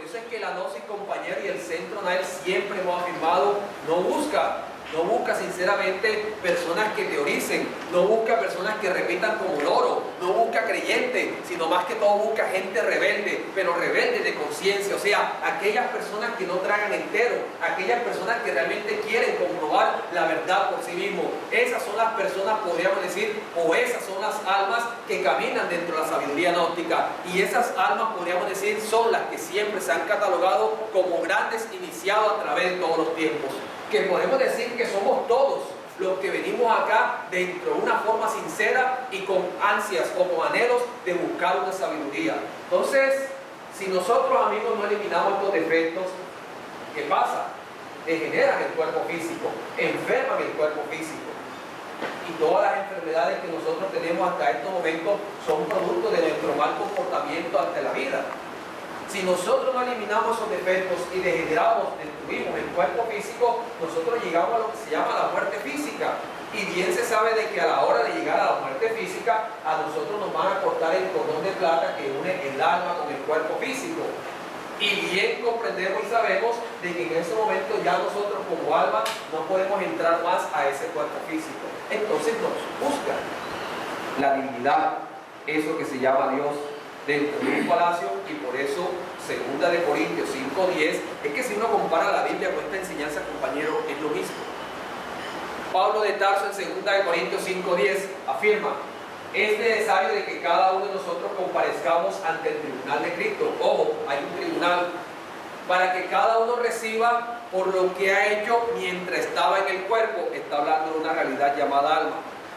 eso es que la gnosis, compañero, y el centro NAEL siempre hemos afirmado, no busca sinceramente personas que teoricen, no busca personas que repitan como loro, no busca creyentes, sino más que todo busca gente rebelde, pero rebelde de conciencia, o sea, aquellas personas que no tragan entero, aquellas personas que realmente quieren comprobar la verdad por sí mismos. Esas son las personas, podríamos decir, o esas son las almas que caminan dentro de la sabiduría gnóstica, y esas almas, podríamos decir, son las que siempre se han catalogado como grandes iniciados a través de todos los tiempos, que podemos decir que somos todos los que venimos acá dentro de una forma sincera y con ansias o con anhelos de buscar una sabiduría. Entonces, si nosotros, amigos, no eliminamos estos defectos, ¿qué pasa? Degeneran el cuerpo físico, enferman el cuerpo físico. Y todas las enfermedades que nosotros tenemos hasta estos momentos son producto de nuestro mal comportamiento ante la vida. Si nosotros no eliminamos esos defectos y degeneramos, destruimos el cuerpo físico, nosotros llegamos a lo que se llama la muerte física. Y bien se sabe de que a la hora de llegar a la muerte física, a nosotros nos van a cortar el cordón de plata que une el alma con el cuerpo físico. Y bien comprendemos y sabemos de que en ese momento ya nosotros como alma no podemos entrar más a ese cuerpo físico. Entonces nos busca la divinidad, eso que se llama Dios, dentro de un palacio. Y por eso 2 de Corintios 5:10 es que si uno compara la Biblia con esta enseñanza, compañero, es lo mismo. Pablo de Tarso en 2 de Corintios 5:10 afirma: es necesario de que cada uno de nosotros comparezcamos ante el tribunal de Cristo. Ojo, hay un tribunal para que cada uno reciba por lo que ha hecho mientras estaba en el cuerpo. Está hablando de una realidad llamada alma,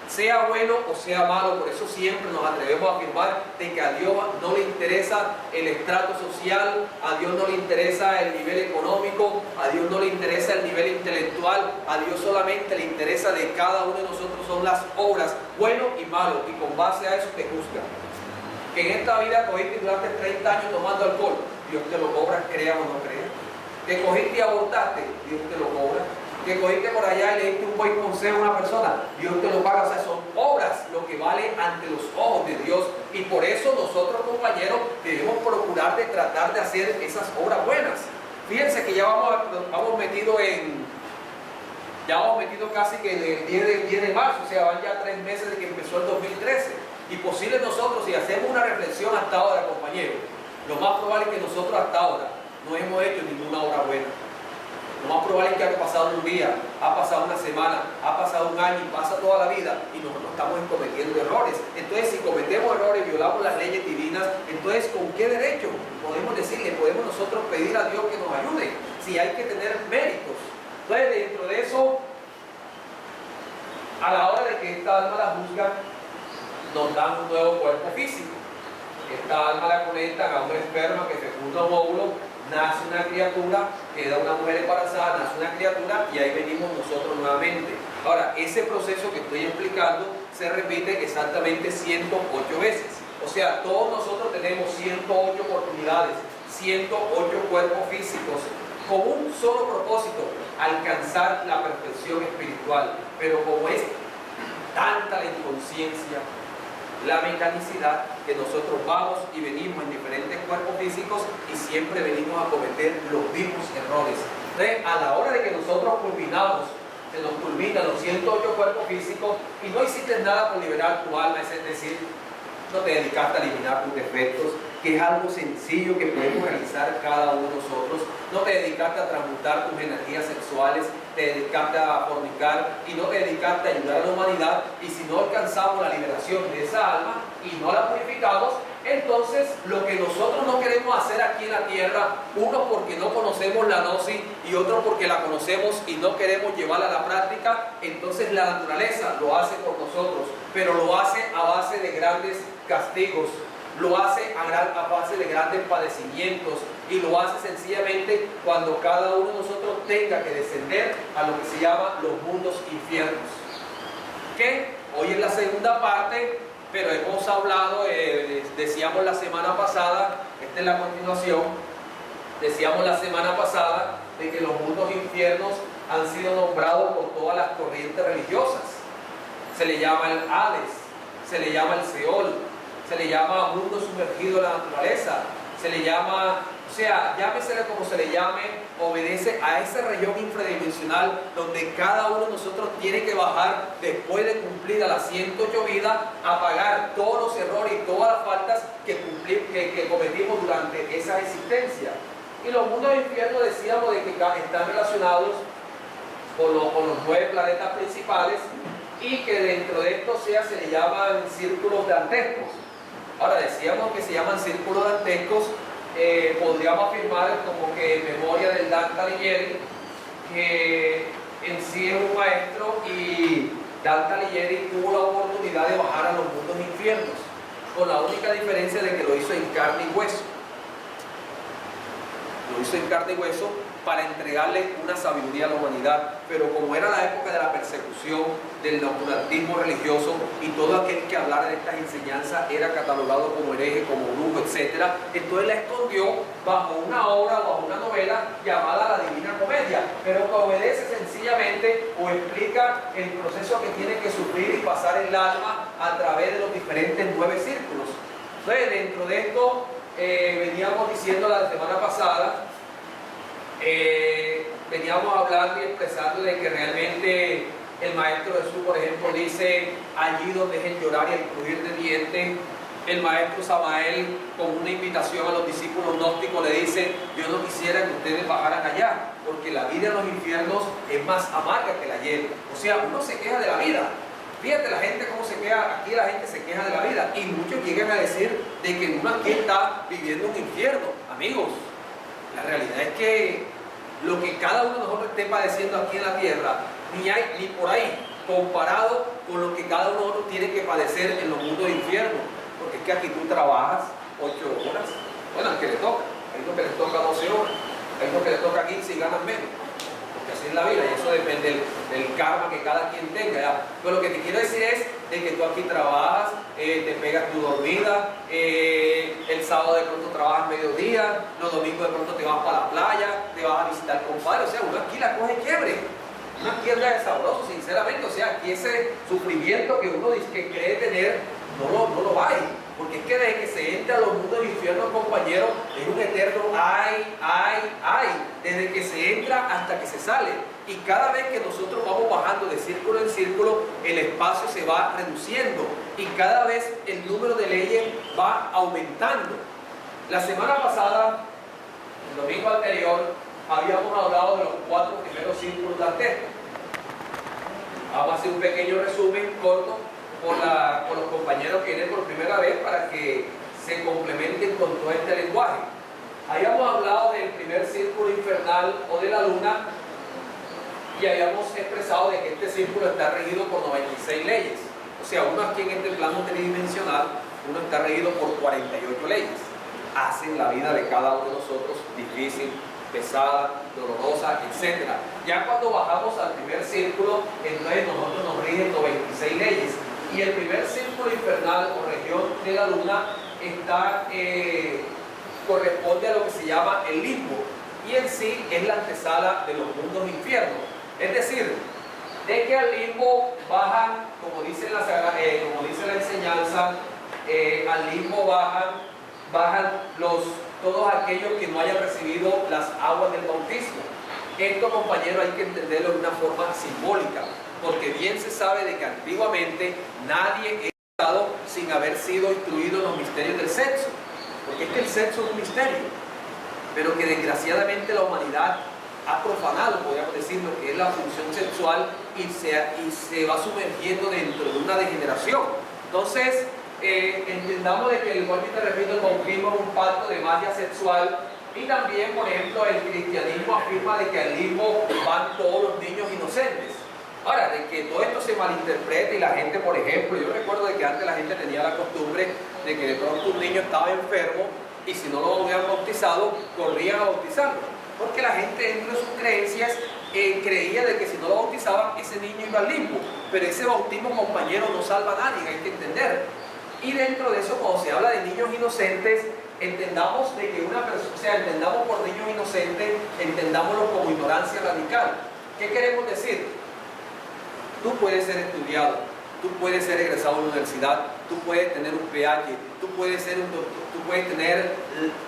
sea bueno o sea malo. Por eso siempre nos atrevemos a afirmar de que a Dios no le interesa el estrato social, a Dios no le interesa el nivel económico, a Dios no le interesa el nivel intelectual, a Dios solamente le interesa de cada uno de nosotros son las obras, bueno y malo, y con base a eso te juzga. Que en esta vida cogiste durante 30 años tomando alcohol, Dios te lo cobra, crea o no crea. Que cogiste y abortaste, Dios te lo cobra. Que cogiste por allá y le diste un buen consejo a una persona, Dios te lo paga. O sea, son obras lo que vale ante los ojos de Dios, y por eso nosotros, compañeros, debemos procurar de tratar de hacer esas obras buenas. Fíjense que ya vamos metido casi que el 10 de marzo, o sea, van ya 3 meses de que empezó el 2013, y posible nosotros, si hacemos una reflexión hasta ahora, compañeros, lo más probable es que nosotros hasta ahora no hemos hecho ninguna obra buena. Lo más probable es que ha pasado un día, ha pasado una semana, ha pasado un año y pasa toda la vida, y nosotros estamos cometiendo errores. Entonces, si cometemos errores, violamos las leyes divinas, entonces, ¿con qué derecho podemos decirle, podemos nosotros pedir a Dios que nos ayude? Si hay que tener méritos. Entonces, dentro de eso, a la hora de que esta alma la juzga, nos dan un nuevo cuerpo físico. Esta alma la conectan a un esperma que fecunda un óvulo, nace una criatura, queda una mujer embarazada, nace una criatura, y ahí venimos nosotros nuevamente. Ahora, ese proceso que estoy explicando se repite exactamente 108 veces. O sea, todos nosotros tenemos 108 oportunidades, 108 cuerpos físicos, con un solo propósito: alcanzar la perfección espiritual. Pero como es tanta la inconsciencia, la mecanicidad, que nosotros vamos y venimos en diferentes cuerpos físicos y siempre venimos a cometer los mismos errores. Entonces, a la hora de que nosotros culminamos, se nos culminan los 108 cuerpos físicos y no hiciste nada por liberar tu alma, es decir, no te dedicaste a eliminar tus defectos, que es algo sencillo que podemos realizar cada uno de nosotros. No te dedicaste a transmutar tus energías sexuales, te dedicaste a fornicar y no te dedicaste a ayudar a la humanidad. Y si no alcanzamos la liberación de esa alma y no la purificamos, entonces lo que nosotros no queremos hacer aquí en la tierra, uno porque no conocemos la gnosis y otro porque la conocemos y no queremos llevarla a la práctica, entonces la naturaleza lo hace por nosotros, pero lo hace a base de grandes castigos, lo hace a base de grandes padecimientos, y lo hace sencillamente cuando cada uno de nosotros tenga que descender a lo que se llama los mundos infiernos. Que hoy es la segunda parte, pero hemos hablado, decíamos la semana pasada, esta es la continuación, decíamos la semana pasada de que los mundos infiernos han sido nombrados por todas las corrientes religiosas. Se le llama el Hades, se le llama el Seol, se le llama mundo sumergido en la naturaleza, se le llama, o sea, llámesele como se le llame, obedece a esa región infradimensional donde cada uno de nosotros tiene que bajar después de cumplir a las 108 vidas a pagar todos los errores y todas las faltas que cometimos durante esa existencia. Y los mundos de infierno decíamos de que están relacionados con los 9 planetas principales y que dentro de esto se le llaman círculos dantescos. Ahora decíamos que se llaman círculos dantescos, podríamos afirmar como que en memoria del Dante Alighieri, que en sí es un maestro y Dante Alighieri tuvo la oportunidad de bajar a los mundos infiernos, con la única diferencia de que lo hizo en carne y hueso. Lo hizo en carne y hueso para entregarle una sabiduría a la humanidad, pero como era la época de la persecución, del oscurantismo religioso y todo aquel que hablara de estas enseñanzas era catalogado como hereje, como brujo, etc., entonces la escondió bajo una obra o bajo una novela llamada La Divina Comedia, pero que obedece sencillamente o explica el proceso que tiene que sufrir y pasar el alma a través de los diferentes 9 círculos. Entonces, dentro de esto, veníamos diciendo la semana pasada, veníamos hablando y expresando de que realmente el Maestro Jesús, por ejemplo, dice: allí donde es el llorar y el crujir de dientes. El Maestro Samael, con una invitación a los discípulos gnósticos, le dice: yo no quisiera que ustedes bajaran allá, porque la vida en los infiernos es más amarga que la hiel. O sea, uno se queja de la vida. Fíjate la gente cómo se queja, aquí la gente se queja de la vida, y muchos llegan a decir de que uno aquí está viviendo un infierno. Amigos, la realidad es que lo que cada uno de nosotros esté padeciendo aquí en la tierra, ni por ahí, comparado con lo que cada uno de nosotros tiene que padecer en los mundos de infierno. Porque es que aquí tú trabajas 8 horas, bueno, al que le toca, hay uno que le toca 12 horas, hay uno que le toca 15 y ganan menos. Así es la vida, y eso depende del karma que cada quien tenga, ¿ya? Pero lo que te quiero decir es de que tú aquí trabajas, te pegas tu dormida, el sábado de pronto trabajas mediodía, los domingos de pronto te vas para la playa, te vas a visitar compadre, o sea, uno aquí la coge quiebre, uno aquí anda sabroso, sinceramente, o sea, aquí ese sufrimiento que uno dice que cree tener, no lo hay. Porque es que desde que se entra a los mundos del infierno, compañeros, es un eterno ay, desde que se entra hasta que se sale. Y cada vez que nosotros vamos bajando de círculo en círculo, el espacio se va reduciendo y cada vez el número de leyes va aumentando. La semana pasada, el domingo anterior, habíamos hablado de los 4 primeros círculos dantescos. Vamos a hacer un pequeño resumen corto por los compañeros que vienen por primera vez para que se complementen con todo este lenguaje. Habíamos hablado del primer círculo infernal o de la luna y habíamos expresado de que este círculo está regido por 96 leyes. O sea, uno aquí en este plano tridimensional, uno está regido por 48 leyes. Hacen la vida de cada uno de nosotros difícil, pesada, dolorosa, etc. Ya cuando bajamos al primer círculo, entonces nosotros nos rigen 96 leyes. Y el primer círculo infernal o región de la luna corresponde a lo que se llama el limbo, y en sí es la antesala de los mundos infiernos. Es decir, de que al limbo bajan, como dice la enseñanza, al limbo bajan todos aquellos que no hayan recibido las aguas del bautismo. Esto, compañero, hay que entenderlo de una forma simbólica, porque bien se sabe de que antiguamente nadie es educado sin haber sido instruido en los misterios del sexo, porque es que el sexo es un misterio, pero que desgraciadamente la humanidad ha profanado, podríamos decir, lo que es la función sexual y se va sumergiendo dentro de una degeneración. Entonces, entendamos de que, igual que te repito, el bautismo es un pacto de magia sexual. Y también, por ejemplo, el cristianismo afirma de que al limbo van todos los niños inocentes. Ahora, de que todo esto se malinterprete y la gente, por ejemplo, yo recuerdo de que antes la gente tenía la costumbre de que de pronto un niño estaba enfermo y si no lo habían bautizado, corrían a bautizarlo. Porque la gente dentro de sus creencias creía de que si no lo bautizaban, ese niño iba al limbo. Pero ese bautismo, compañero, no salva a nadie, hay que entender. Y dentro de eso, cuando se habla de niños inocentes, entendamos de que una persona, o sea, entendamos por niños inocentes, entendámoslo como ignorancia radical. ¿Qué queremos decir? Tú puedes ser estudiado, Tú puedes ser egresado de la universidad, tú puedes tener un PH, tú puedes ser un doctor, tú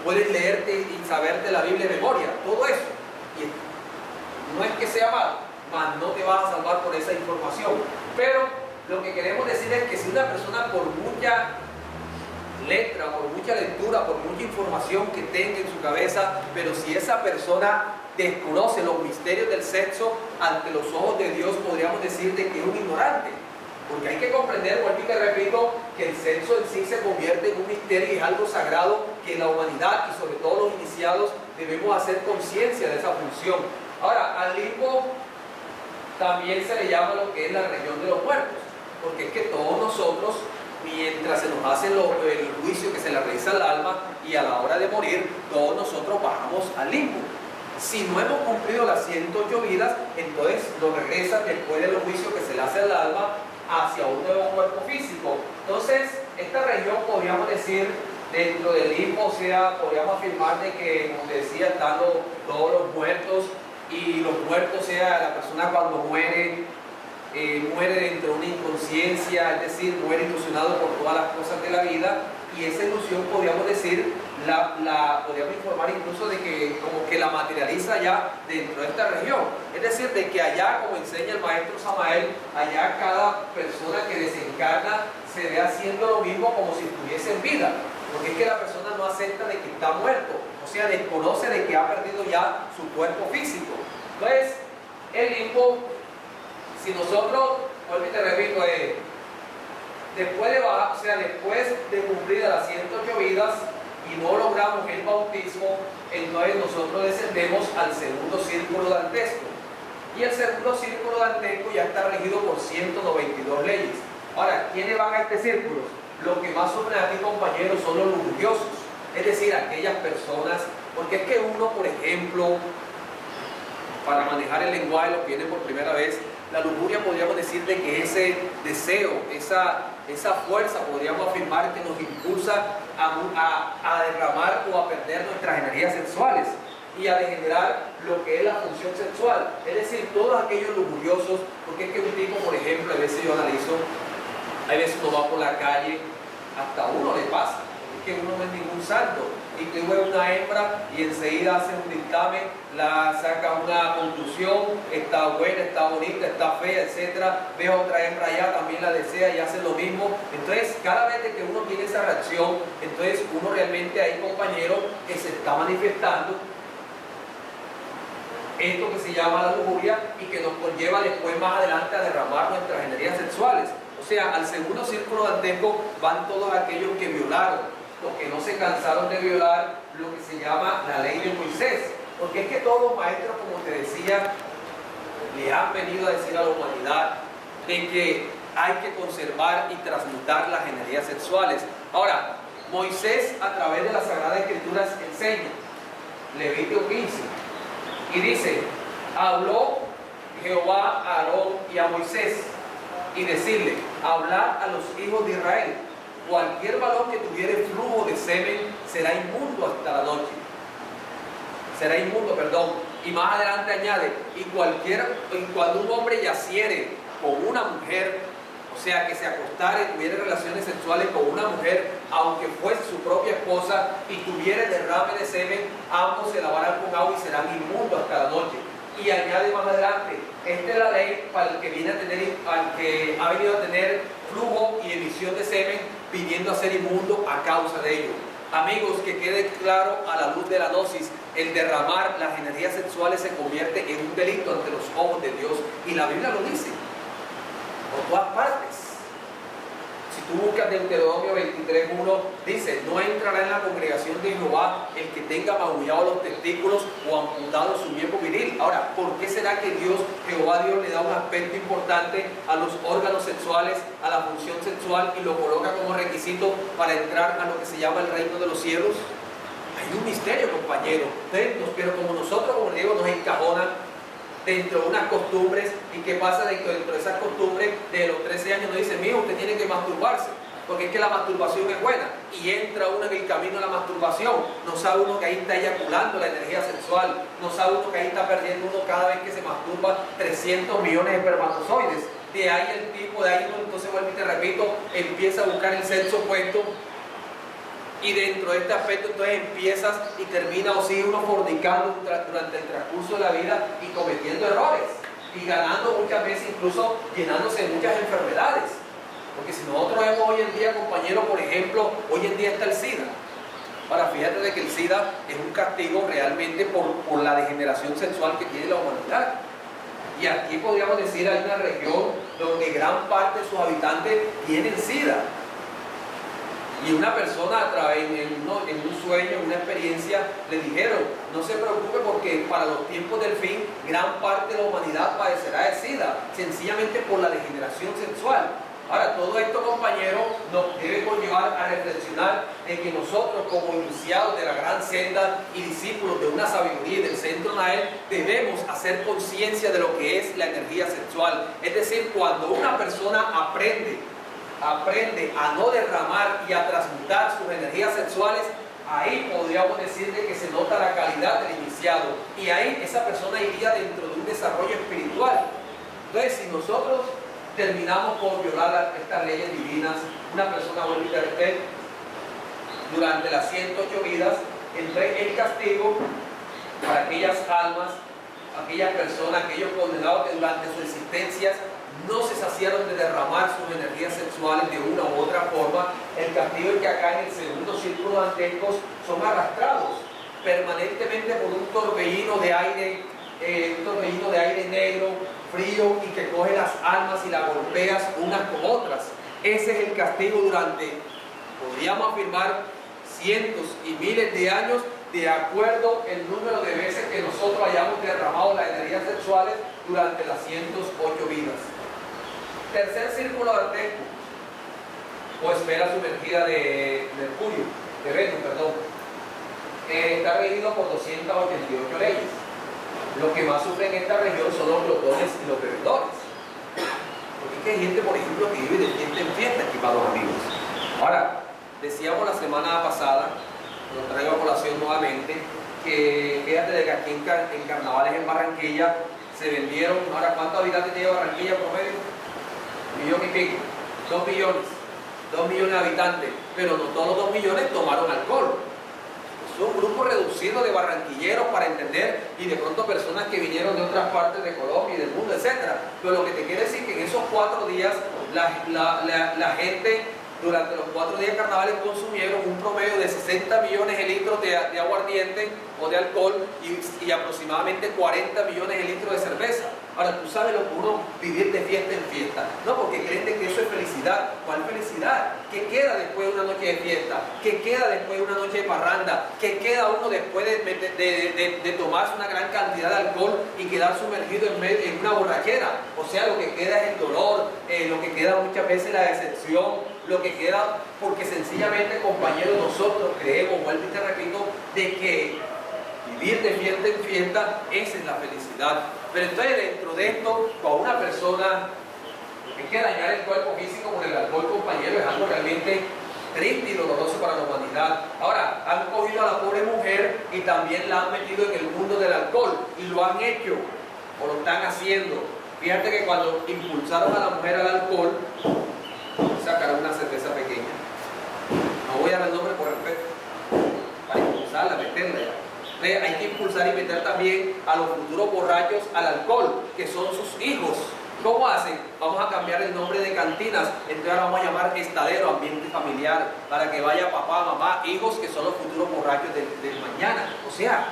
puedes leerte y saberte la Biblia de memoria, todo eso. Y no es que sea malo, mas no te vas a salvar por esa información. Pero lo que queremos decir es que si una persona, por mucha letra, por mucha lectura, por mucha información que tenga en su cabeza, pero si esa persona desconoce los misterios del sexo, ante los ojos de Dios podríamos decir de que es un ignorante. Porque hay que comprender, vuelvo y te repito, que el sexo en sí se convierte en un misterio y es algo sagrado que la humanidad y sobre todo los iniciados debemos hacer conciencia de esa función. Ahora, al limbo también se le llama lo que es la región de los muertos, porque es que todos nosotros, mientras se nos hace el juicio que se le realiza al alma y a la hora de morir, todos nosotros bajamos al limbo. Si no hemos cumplido las 108 vidas, entonces nos regresa después de los juicios que se le hace al alma hacia un nuevo cuerpo físico. Entonces, esta región podríamos decir dentro del limbo, o sea, podríamos afirmar de que, como decía, están todos los muertos, y los muertos, o sea, la persona cuando muere, muere dentro de una inconsciencia, es decir, muere ilusionado por todas las cosas de la vida, y esa ilusión podríamos decir, podríamos informar incluso de que como que la materializa ya dentro de esta región. Es decir, de que allá, como enseña el maestro Samael, allá cada persona que desencarna se ve haciendo lo mismo como si estuviese en vida, porque es que la persona no acepta de que está muerto, o sea, desconoce de que ha perdido ya su cuerpo físico. Entonces, el limbo, si nosotros, vuelvo y te repito, después de bajar, o sea, después de cumplir las 108 vidas y no logramos el bautismo, entonces nosotros descendemos al segundo círculo dantesco. Y el segundo círculo dantesco ya está regido por 192 leyes. Ahora, ¿quiénes van a este círculo? Los que más sufren aquí, compañeros, son los lujuriosos, es decir, aquellas personas, porque es que uno, por ejemplo, para manejar el lenguaje, lo que viene por primera vez, la lujuria podríamos decir de que ese deseo, esa fuerza, podríamos afirmar que nos impulsa a derramar o a perder nuestras energías sexuales y a degenerar lo que es la función sexual. Es decir, todos aquellos lujuriosos, porque es que un tipo, por ejemplo, a veces yo analizo, a veces uno va por la calle, hasta a uno le pasa, es que uno no es ningún santo, y tú ves una hembra y enseguida hace un dictamen, la saca una conclusión, está buena, está bonita, está fea, etc. Ve a otra hembra allá, también la desea y hace lo mismo. Entonces, cada vez que uno tiene esa reacción, entonces uno realmente hay compañeros que se está manifestando esto que se llama la lujuria y que nos conlleva después más adelante a derramar nuestras energías sexuales. O sea, al segundo círculo dantesco van todos aquellos que violaron, los que no se cansaron de violar lo que se llama la ley de Moisés. Porque es que todos los maestros, como te decía, le han venido a decir a la humanidad de que hay que conservar y transmutar las energías sexuales. Ahora, Moisés a través de las Sagradas Escrituras enseña, Levítico 15, y dice, habló Jehová a Aarón y a Moisés, y decirle, hablar a los hijos de Israel, cualquier varón que tuviere flujo de semen será inmundo hasta la noche. Será inmundo, perdón. Y más adelante añade, y cuando un hombre yaciere con una mujer, o sea, que se acostare y tuviera relaciones sexuales con una mujer, aunque fuese su propia esposa, y tuviera derrame de semen, ambos se lavarán con agua y serán inmundos hasta la noche. Y añade más adelante, esta es la ley para el que viene a tener, al que ha venido a tener flujo y emisión de semen, viniendo a ser inmundo a causa de ello. Amigos, que quede claro a la luz de la gnosis, el derramar las energías sexuales se convierte en un delito ante los ojos de Dios, y la Biblia lo dice por todas partes. Si tú buscas Deuteronomio 23:1, dice, no entrará en la congregación de Jehová el que tenga magullado los testículos o amputado su miembro viril. Ahora, ¿por qué será que Jehová Dios le da un aspecto importante a los órganos sexuales, a la función sexual, y lo coloca como requisito para entrar a lo que se llama el reino de los cielos? Hay un misterio, compañero, pero como nosotros, como digo, nos encajonan dentro de unas costumbres. ¿Y qué pasa dentro de esas costumbres? De los 13 años nos dicen, mijo, usted tiene que masturbarse, porque es que la masturbación es buena, y entra uno en el camino de la masturbación. No sabe uno que ahí está eyaculando la energía sexual, no sabe uno que ahí está perdiendo uno cada vez que se masturba 300 millones de espermatozoides. de ahí el tipo, de ahí entonces vuelvo y te repito, empieza a buscar el sexo opuesto, y dentro de este aspecto entonces empiezas y termina o sigue uno fornicando durante el transcurso de la vida y cometiendo errores y ganando muchas veces, incluso llenándose de muchas enfermedades. Porque si nosotros vemos hoy en día, compañeros, por ejemplo, hoy en día está el SIDA. Ahora, fíjate de que el SIDA es un castigo realmente por la degeneración sexual que tiene la humanidad. Y aquí podríamos decir, hay una región donde gran parte de sus habitantes tienen SIDA. Y una persona a través en un sueño, en una experiencia, le dijeron, no se preocupe porque para los tiempos del fin, gran parte de la humanidad padecerá de SIDA, sencillamente por la degeneración sexual. Ahora, todo esto, compañeros, nos debe conllevar a reflexionar en que nosotros, como iniciados de la gran senda y discípulos de una sabiduría y del centro Nael, debemos hacer conciencia de lo que es la energía sexual. Es decir, cuando una persona aprende a no derramar y a transmutar sus energías sexuales, ahí podríamos decir de que se nota la calidad del iniciado, y ahí esa persona iría dentro de un desarrollo espiritual. Entonces, si nosotros terminamos por violar estas leyes divinas, una persona vuelve y repite durante las 108 vidas, entonces el castigo para aquellas almas, aquellas personas, aquellos condenados que durante sus existencias no se saciaron de derramar sus energías sexuales de una u otra forma, el castigo es que acá en el segundo círculo dantescos son arrastrados permanentemente por un torbellino de aire negro, frío, y que coge las almas y las golpeas unas con otras. Ese es el castigo durante, podríamos afirmar, cientos y miles de años, de acuerdo el número de veces que nosotros hayamos derramado las energías sexuales durante las 108 vidas. Tercer círculo dantesco, o esfera sumergida de Mercurio, de Venus, perdón, está regido por 288 leyes. Los que más sufren en esta región son los glotones y los bebedores. Porque es que hay gente, por ejemplo, que vive de fiesta en fiesta, estimados amigos. Ahora, decíamos la semana pasada, lo traigo a colación nuevamente, que fíjate de que aquí en carnavales en Barranquilla se vendieron, ahora, ¿cuántos habitantes tiene Barranquilla promedio? 1 millón y pico, 2 millones de habitantes, pero no todos los 2 millones tomaron alcohol. Es un grupo reducido de barranquilleros, para entender, y de pronto personas que vinieron de otras partes de Colombia y del mundo, etc. Pero lo que te quiere decir que en esos 4 días la gente durante los 4 días carnavales consumieron un promedio de 60 millones de litros de aguardiente o de alcohol y aproximadamente 40 millones de litros de cerveza. Ahora, tú sabes lo que uno vivir de fiesta en fiesta, no porque creen que eso es felicidad. ¿Cuál felicidad? ¿Qué queda después de una noche de fiesta? ¿Qué queda después de una noche de parranda? ¿Qué queda uno después de tomarse una gran cantidad de alcohol y quedar sumergido en una borrachera? O sea, lo que queda es el dolor, lo que queda muchas veces la decepción, lo que queda, porque sencillamente, compañeros, nosotros creemos, vuelvo y te repito, de que vivir de fiesta en fiesta, esa es la felicidad. Pero entonces, dentro de esto, para una persona que dañar el cuerpo físico con el alcohol, compañero, es algo realmente triste y doloroso para la humanidad. Ahora, han cogido a la pobre mujer y también la han metido en el mundo del alcohol, y lo han hecho, o lo están haciendo. Fíjate que cuando impulsaron a la mujer al alcohol, sacaron una cerveza pequeña. No voy a dar el nombre por respeto, para impulsarla, meterla. Hay que impulsar y meter también a los futuros borrachos al alcohol, que son sus hijos. ¿Cómo hacen? Vamos a cambiar el nombre de cantinas, entonces ahora vamos a llamar estadero, ambiente familiar, para que vaya papá, mamá, hijos, que son los futuros borrachos del mañana. O sea,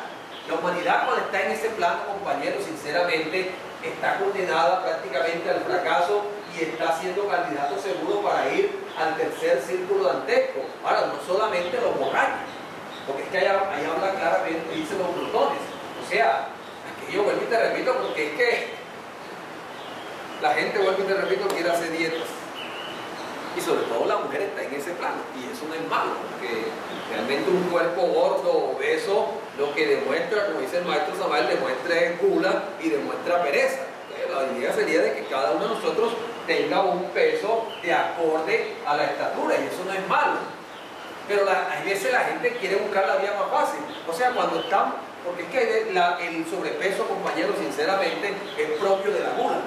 la humanidad, cuando está en ese plano, compañeros, sinceramente, está condenada prácticamente al fracaso y está siendo candidato seguro para ir al tercer círculo dantesco. Ahora, no solamente los borrachos, porque es que ahí habla claramente, dice los glotones. O sea, aquello, vuelvo y te repito, porque es que la gente, vuelvo y te repito, quiere hacer dietas. Y sobre todo la mujer está en ese plano. Y eso no es malo, porque realmente un cuerpo gordo, obeso, lo que demuestra, como dice el maestro Samael, demuestra gula y demuestra pereza. La idea sería de que cada uno de nosotros tenga un peso de acorde a la estatura, y eso no es malo. Pero hay veces la gente quiere buscar la vía más fácil. O sea, cuando están, porque es que el sobrepeso, compañeros, sinceramente, es propio de la gula.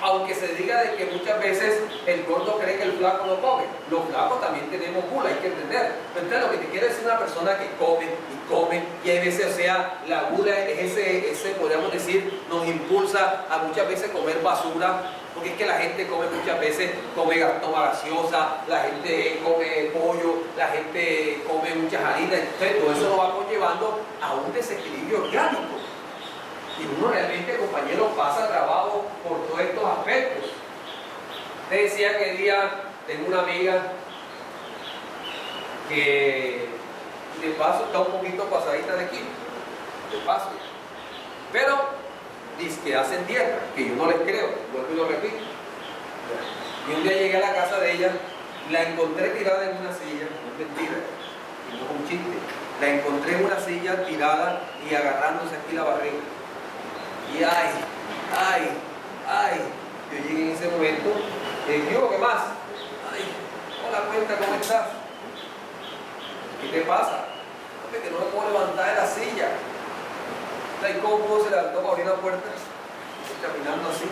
Aunque se diga de que muchas veces el gordo cree que el flaco no come, los flacos también tenemos gula, hay que entender. Entonces lo que te quiero decir, una persona que come, y hay veces, o sea, la gula es ese podríamos decir, nos impulsa a muchas veces comer basura, porque es que la gente come muchas veces, toma gaseosa, la gente come pollo, la gente come muchas harinas, entonces todo eso nos va conllevando a un desequilibrio orgánico. Y uno realmente, compañero, pasa trabajo por todos estos aspectos. Te decía que el día tengo una amiga que de paso está un poquito pasadita de kilo, de paso. Pero dice que hacen dieta, que yo no les creo, vuelvo y lo repito. Y un día llegué a la casa de ella, la encontré tirada en una silla, no es mentira, y no es un chiste. La encontré en una silla tirada y agarrándose aquí la barriga. Y ay, yo llegué en ese momento, le digo, ¿qué más? Ay, hola, cuenta, ¿cómo estás? ¿Qué te pasa? Hombre, que no me puedo levantar de la silla. ¿Y cómo puedo se levantó para abrir la puerta? Estoy caminando así.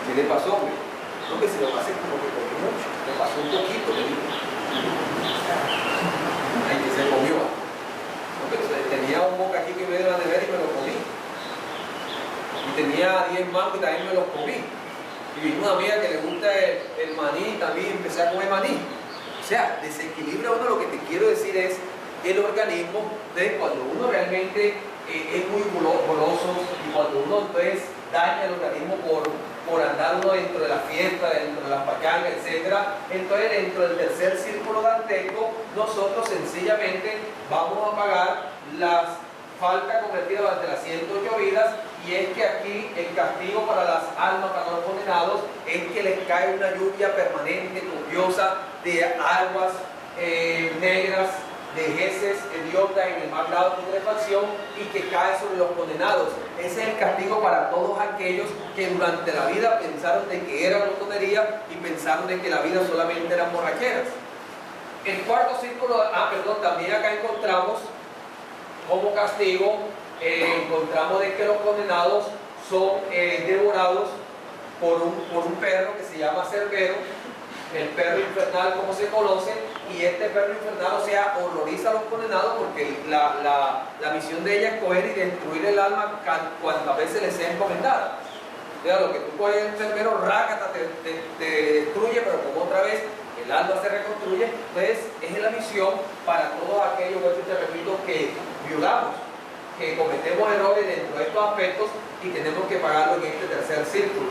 ¿Qué le pasó, hombre? No, que se lo pasé como que comí mucho. Le pasó un poquito, le digo. Ay, que se comió. No, pero tenía un boca aquí que me dio la nevera y me lo comí. Y tenía 10 mangos y también me los comí. Y vino una amiga que le gusta el maní y también empecé a comer maní. O sea, desequilibra uno. Lo que te quiero decir es el organismo de cuando uno realmente es muy goloso y cuando uno entonces daña el organismo por andar uno dentro de la fiesta, dentro de las pachangas, etc. Entonces dentro del tercer círculo dantesco nosotros sencillamente vamos a pagar las falta cometida durante las 108 vidas, y es que aquí el castigo para las almas, para los condenados, es que les cae una lluvia permanente, copiosa, de aguas negras, de heces hediondas en el más grado de putrefacción, y que cae sobre los condenados. Ese es el castigo para todos aquellos que durante la vida pensaron de que era glotonería y pensaron de que la vida solamente eran borracheras. El cuarto círculo, también acá encontramos como castigo, encontramos de que los condenados son devorados por un perro que se llama Cerbero, el perro infernal como se conoce, y este perro infernal, o sea, horroriza a los condenados porque la misión de ella es coger y destruir el alma cuantas veces les sea encomendada. O sea, lo que tú coges el Cerbero, rácata, te destruye, pero como otra vez el alma se reconstruye. Entonces es la misión para todos aquellos, te repito, que violamos, que cometemos errores dentro de estos aspectos y tenemos que pagarlo en este tercer círculo.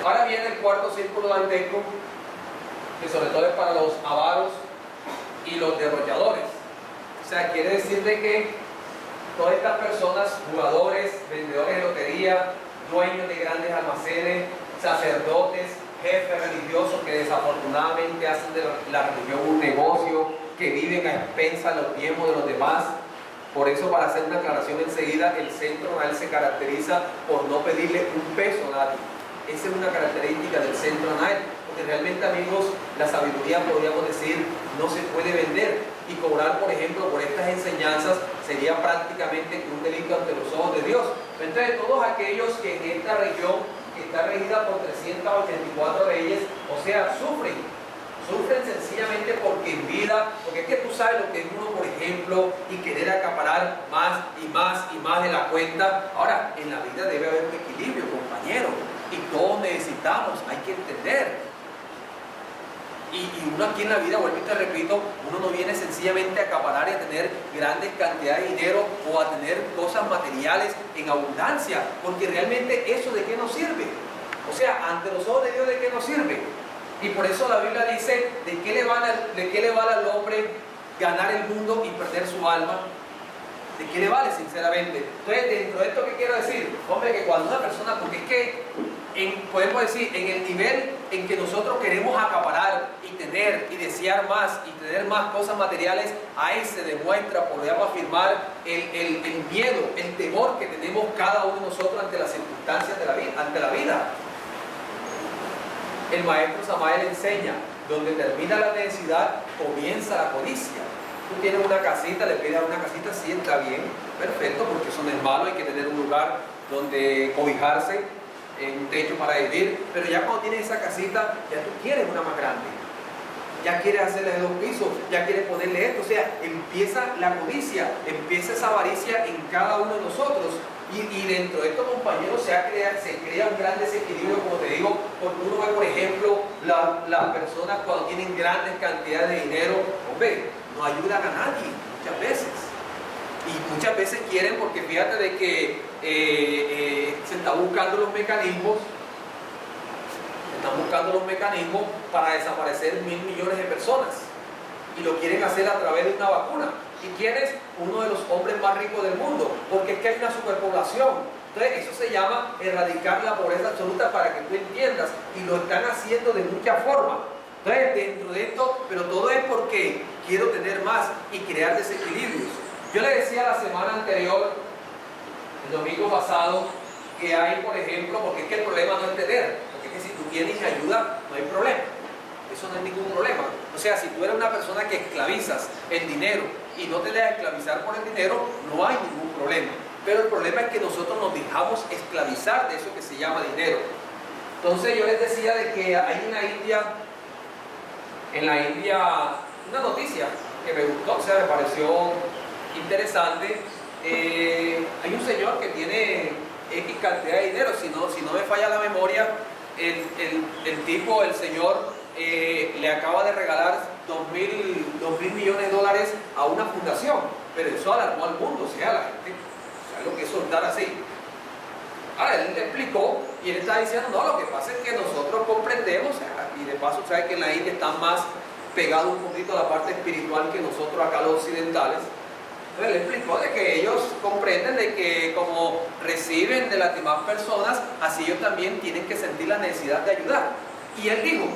Ahora viene el cuarto círculo dantesco, que sobre todo es para los avaros y los derrochadores. O sea, quiere decir de que todas estas personas, jugadores, vendedores de lotería, dueños de grandes almacenes, sacerdotes, jefes religiosos que desafortunadamente hacen de la religión un negocio, que viven a expensas de los tiempos de los demás. Por eso, para hacer una aclaración enseguida, el centro anal se caracteriza por no pedirle un peso a nadie. Esa es una característica del centro anal, porque realmente, amigos, la sabiduría, podríamos decir, no se puede vender, y cobrar, por ejemplo, por estas enseñanzas sería prácticamente un delito ante los ojos de Dios. Entonces, todos aquellos que en esta región, que está regida por 384 leyes, o sea, sufren sencillamente porque en vida, porque es que tú sabes lo que es uno, por ejemplo, y querer acaparar más y más y más de la cuenta. Ahora, en la vida debe haber un equilibrio, compañero, y todos necesitamos, hay que entender. Y uno aquí en la vida, vuelvo y te repito, uno no viene sencillamente a acaparar y a tener grandes cantidades de dinero o a tener cosas materiales en abundancia, porque realmente eso de qué nos sirve. O sea, ante los ojos de Dios, ¿de qué nos sirve? Y por eso la Biblia dice, ¿de qué le vale al hombre ganar el mundo y perder su alma? ¿De qué le vale, sinceramente? Entonces, dentro de esto, ¿qué quiero decir? Hombre, que cuando una persona, porque es que, podemos decir, en el nivel en que nosotros queremos acaparar y tener y desear más y tener más cosas materiales, ahí se demuestra, podríamos afirmar, el miedo, el temor que tenemos cada uno de nosotros ante las circunstancias de la vida, ante la vida. El maestro Samael enseña, donde termina la necesidad, comienza la codicia. Tú tienes una casita, le pides una casita, sí, está bien, perfecto, porque eso no es malo, hay que tener un lugar donde cobijarse, un techo para vivir, pero ya cuando tienes esa casita, ya tú quieres una más grande. Ya quieres hacerle de 2 pisos, ya quieres ponerle esto, o sea, empieza la codicia, empieza esa avaricia en cada uno de nosotros. Y dentro de estos compañeros se crea un gran desequilibrio, como te digo, porque uno ve, por ejemplo, las personas cuando tienen grandes cantidades de dinero, hombre, no ayudan a nadie muchas veces. Y muchas veces quieren, porque fíjate de que se están buscando los mecanismos para desaparecer 1.000 millones de personas. Y lo quieren hacer a través de una vacuna. ¿Y quién es? Uno de los hombres más ricos del mundo, porque es que hay una superpoblación. Entonces eso se llama erradicar la pobreza absoluta, para que tú entiendas, y lo están haciendo de muchas formas. Entonces dentro de esto, pero todo es porque quiero tener más y crear desequilibrios. Yo le decía la semana anterior, el domingo pasado, que hay, por ejemplo, porque es que el problema no es tener, porque es que si tú tienes y ayuda, no hay problema. Eso no es ningún problema. O sea, si tú eres una persona que esclavizas el dinero y no te dejas esclavizar por el dinero, no hay ningún problema. Pero el problema es que nosotros nos dejamos esclavizar de eso que se llama dinero. Entonces yo les decía de que hay en la India, una noticia que me gustó, o sea, me pareció interesante. Hay un señor que tiene X cantidad de dinero, si no me falla la memoria, el señor le acaba de regalar 2.000 millones de dólares a una fundación, pero eso alarmó al mundo, o sea, la gente, lo que es soltar así. Ahora, él le explicó y él está diciendo, no, lo que pasa es que nosotros comprendemos, y de paso, sabes que en la India están más pegados un poquito a la parte espiritual que nosotros acá los occidentales. Entonces le explicó de que ellos comprenden de que como reciben de las demás personas, así ellos también tienen que sentir la necesidad de ayudar. Y él dijo,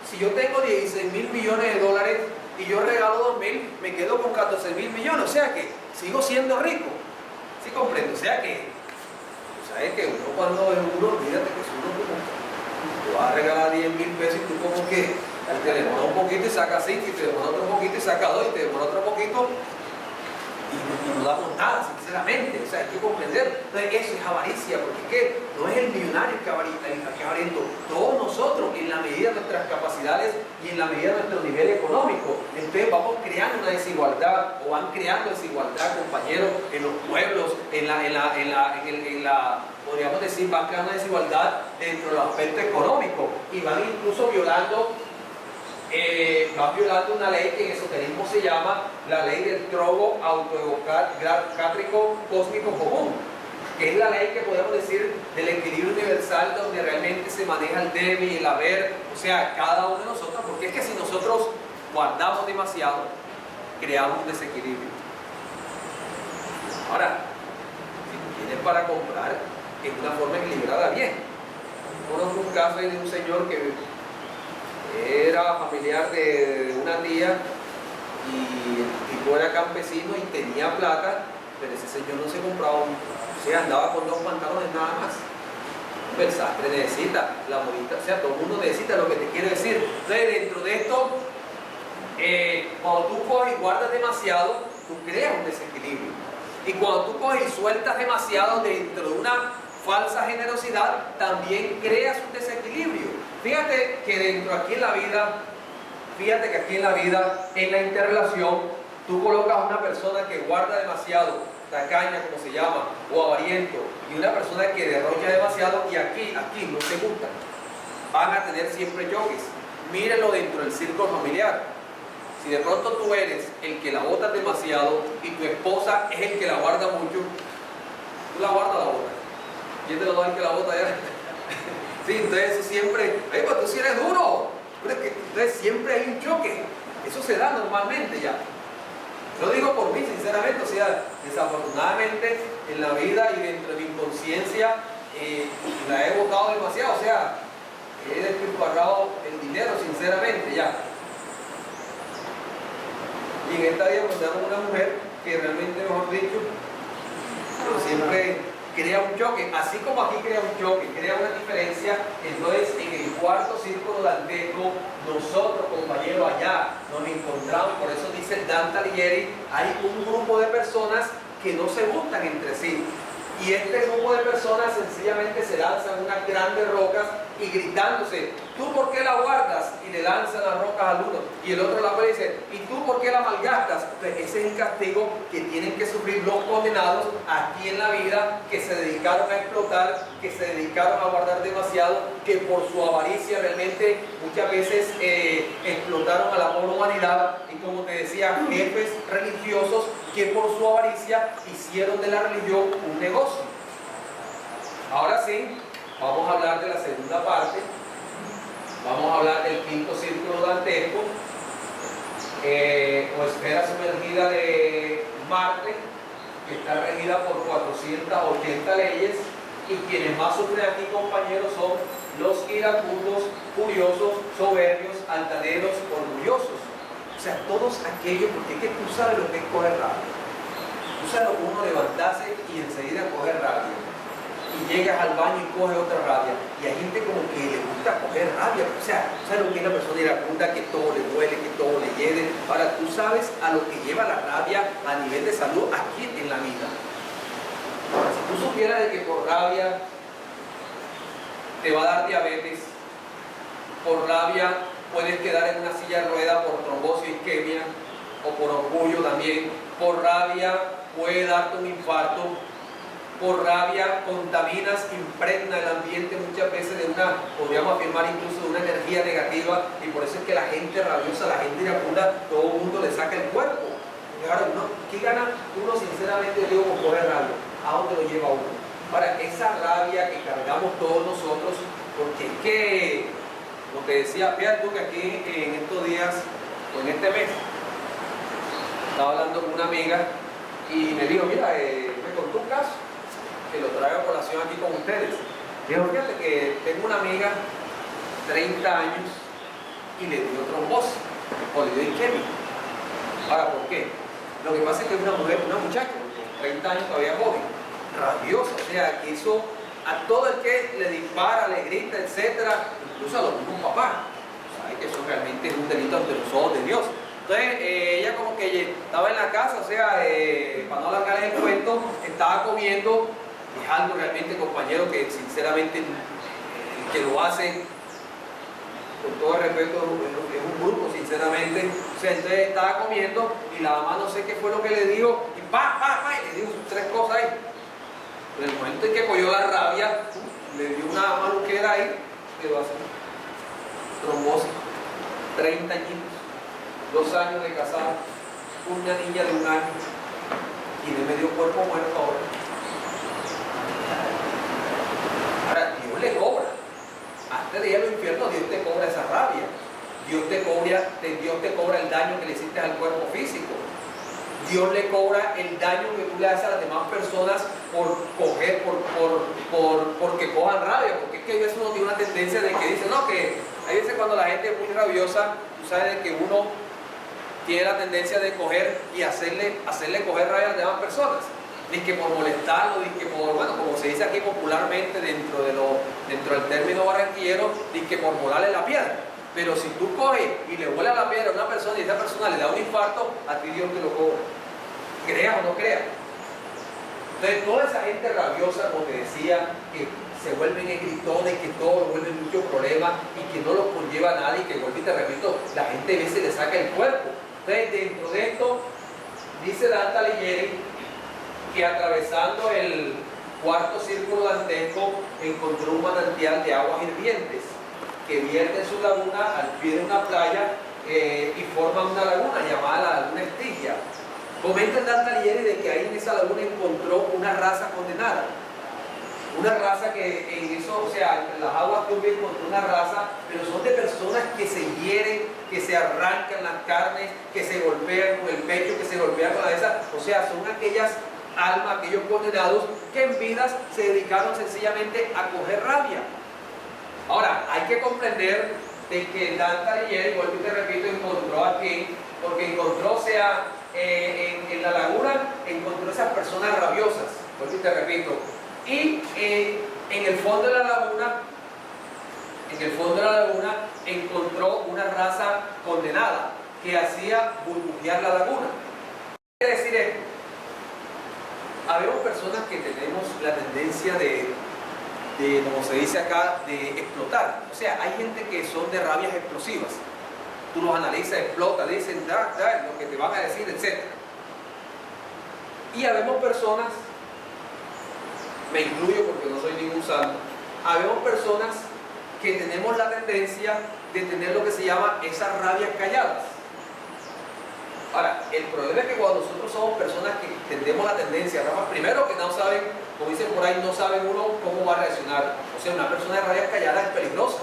si yo tengo 16.000 millones de dólares y yo regalo 2.000, me quedo con 14.000 millones, o sea que sigo siendo rico. ¿Sí comprendo? O sea que, ¿sabes que uno cuando es uno, olvídate que es uno como, tú vas a regalar 10.000 pesos y tú como que te demora un poquito y saca 5, y te demora otro poquito y saca 2, y te demora otro poquito y no damos nada, sinceramente. O sea, hay que comprender. Entonces, eso es avaricia, porque es que no es el millonario que avariento. Todos nosotros, en la medida de nuestras capacidades y en la medida de nuestro nivel económico, entonces vamos creando una desigualdad, o van creando desigualdad, compañeros, en los pueblos, podríamos decir, van creando una desigualdad dentro del aspecto económico, y van incluso violando una ley que en esoterismo se llama la ley del trogo autoegocátrico cósmico común, que es la ley que podemos decir del equilibrio universal, donde realmente se maneja el debe y el haber, o sea, cada uno de nosotros, porque es que si nosotros guardamos demasiado, creamos un desequilibrio. Ahora, si tú tienes para comprar, en una forma equilibrada, bien. Conozco un caso de un señor que era familiar de una tía, y el tipo era campesino y tenía plata, pero ese señor no se compraba o sea, andaba con 2 pantalones nada más. El sastre necesita, la modista, o sea, todo el mundo necesita, lo que te quiero decir. Entonces, dentro de esto, cuando tú coges y guardas demasiado, tú creas un desequilibrio. Y cuando tú coges y sueltas demasiado dentro de una falsa generosidad, también creas un desequilibrio. Fíjate que aquí en la vida, en la interrelación, tú colocas a una persona que guarda demasiado, tacaña como se llama, o avariento, y una persona que derrocha demasiado, y aquí no se gustan. Van a tener siempre choques. Mírenlo dentro del círculo familiar. Si de pronto tú eres el que la botas demasiado y tu esposa es el que la guarda mucho, tú la guardas, la botas. ¿Quién te lo da el que la bota ya? Sí, entonces eso siempre, pues tú sí eres duro. Entonces siempre hay un choque. Eso se da normalmente ya. Lo digo por mí, sinceramente, o sea, desafortunadamente en la vida y dentro de mi inconsciencia la he botado demasiado, o sea, he despilfarrado el dinero, sinceramente, ya. Y en esta vida encontramos una mujer que realmente, mejor dicho, pero siempre crea un choque, así como aquí crea un choque, crea una diferencia. Entonces en el cuarto círculo dantesco, nosotros, compañeros, allá nos encontramos. Por eso dice Dante Alighieri, hay un grupo de personas que no se gustan entre sí. Y este grupo de personas sencillamente se lanzan unas grandes rocas y gritándose, ¿tú por qué la guardas? Y le lanzan las rocas al uno. Y el otro la dice, ¿y tú por qué la malgastas? Pues ese es el castigo que tienen que sufrir los condenados aquí en la vida, que se dedicaron a explotar, que se dedicaron a guardar demasiado, que por su avaricia realmente muchas veces explotaron a la pobre humanidad. Y como te decía, jefes religiosos que por su avaricia hicieron de la religión un negocio. Ahora sí, vamos a hablar de la segunda parte. Vamos a hablar del quinto círculo dantesco, o esfera sumergida de Marte, que está regida por 480 leyes, y quienes más sufren aquí, compañeros, son los iracundos, furiosos, soberbios, altaneros, orgullosos. O sea, todos aquellos, porque es que tú sabes lo que es coger rabia. Tú sabes lo que uno levantarse y enseguida coger rabia. Y llegas al baño y coges otra rabia. Y hay gente como que le gusta coger rabia. O sea, ¿sabes lo que es la persona iracunda? Que todo le duele, que todo le hiede. Ahora, tú sabes a lo que lleva la rabia a nivel de salud aquí en la vida. Ahora, si tú supieras de que por rabia te va a dar diabetes, por rabia puedes quedar en una silla de ruedas por trombosis, isquemia, o por orgullo también. Por rabia puede darte un infarto. Por rabia contaminas, impregna el ambiente muchas veces de una, podríamos afirmar incluso de una energía negativa, y por eso es que la gente rabiosa, la gente iracunda, todo el mundo le saca el cuerpo. Y ahora, ¿qué gana uno sinceramente, digo, con coger rabia? ¿A dónde lo lleva uno? Ahora, esa rabia que cargamos todos nosotros, porque es que, como te decía, fíjate tú que aquí en estos días, o en este mes, estaba hablando con una amiga y me dijo, mira, me contó un caso que lo traigo a colación aquí con ustedes. Dijo, fíjate que tengo una amiga, 30 años, y le dio trombosis, o le dio isquemia. Ahora, ¿por qué? Lo que pasa es que es una mujer, una muchacha, con 30 años todavía joven, rabiosa, o sea, que eso a todo el que le dispara, le grita, etcétera, incluso a los mismos papás. ¿Sabes? Que eso realmente es un delito ante los ojos de Dios. Entonces, ella como que estaba en la casa, o sea, para no alargar el cuento, estaba comiendo. Es algo realmente, compañero, que sinceramente el que lo hace, con todo el respeto, es un grupo, sinceramente. O sea, entonces estaba comiendo y la mamá no sé qué fue lo que le dijo, y y le dijo sus tres cosas ahí. En el momento en que cogió la rabia, le dio una maluquera ahí, quedó así. Trombosis, 30 años, 2 años de casado, una niña de 1 año, y de medio cuerpo muerto ahora. Ahora, Dios le cobra. Antes de ir al infierno, Dios te cobra esa rabia. Dios te cobra el daño que le hiciste al cuerpo físico. Dios le cobra el daño que tú le haces a las demás personas por coger, porque cojan rabia. Porque es que a veces uno tiene una tendencia de que dice, no, que hay veces cuando la gente es muy rabiosa, tú sabes de que uno tiene la tendencia de coger y hacerle coger rabia a las demás personas. Ni que por molestarlo, ni que por, bueno, como se dice aquí popularmente dentro del término barranquillero, ni que por volarle la piedra. Pero si tú coges y le vuelas la piedra a una persona y esa persona le da un infarto, a ti Dios te lo cobra. Creas o no creas. Entonces toda esa gente rabiosa, como te decía, que se vuelven gritones, que todo lo vuelven mucho problema y que no lo conlleva a nadie, que vuelvo y te repito, la gente a veces le saca el cuerpo. Entonces dentro de esto, dice Dante Alighieri, que atravesando el cuarto círculo dantesco encontró un manantial de aguas hirvientes que vierte en su laguna al pie de una playa y forma una laguna llamada la laguna Estigia. Comenta el Dante Alighieri de que ahí en esa laguna encontró una raza condenada. Una raza que en eso, o sea, entre las aguas turbias encontró una raza, pero son de personas que se hieren, que se arrancan las carnes, que se golpean con el pecho, que se golpean con la cabeza. O sea, son aquellas almas, aquellos condenados que en vidas se dedicaron sencillamente a coger rabia. Ahora, hay que comprender de que Dante Alighieri, vuelvo y te repito, encontró aquí, porque encontró, o sea, en la laguna encontró esas personas rabiosas, vuelvo y te repito, y en el fondo de la laguna, encontró una raza condenada que hacía burbujear la laguna. ¿Qué quiere decir esto? habemos personas que tenemos la tendencia de, como se dice acá, de explotar. O sea, hay gente que son de rabias explosivas. Tú los analizas, explota, dicen, da, lo que te van a decir, etc. Y habemos personas, me incluyo porque no soy ningún santo, habemos personas que tenemos la tendencia de tener lo que se llama esas rabias calladas. Ahora, el problema es que cuando nosotros somos personas que tendemos la tendencia, primero que no saben, como dicen por ahí, no saben uno cómo va a reaccionar. O sea, una persona de rabias calladas es peligrosa.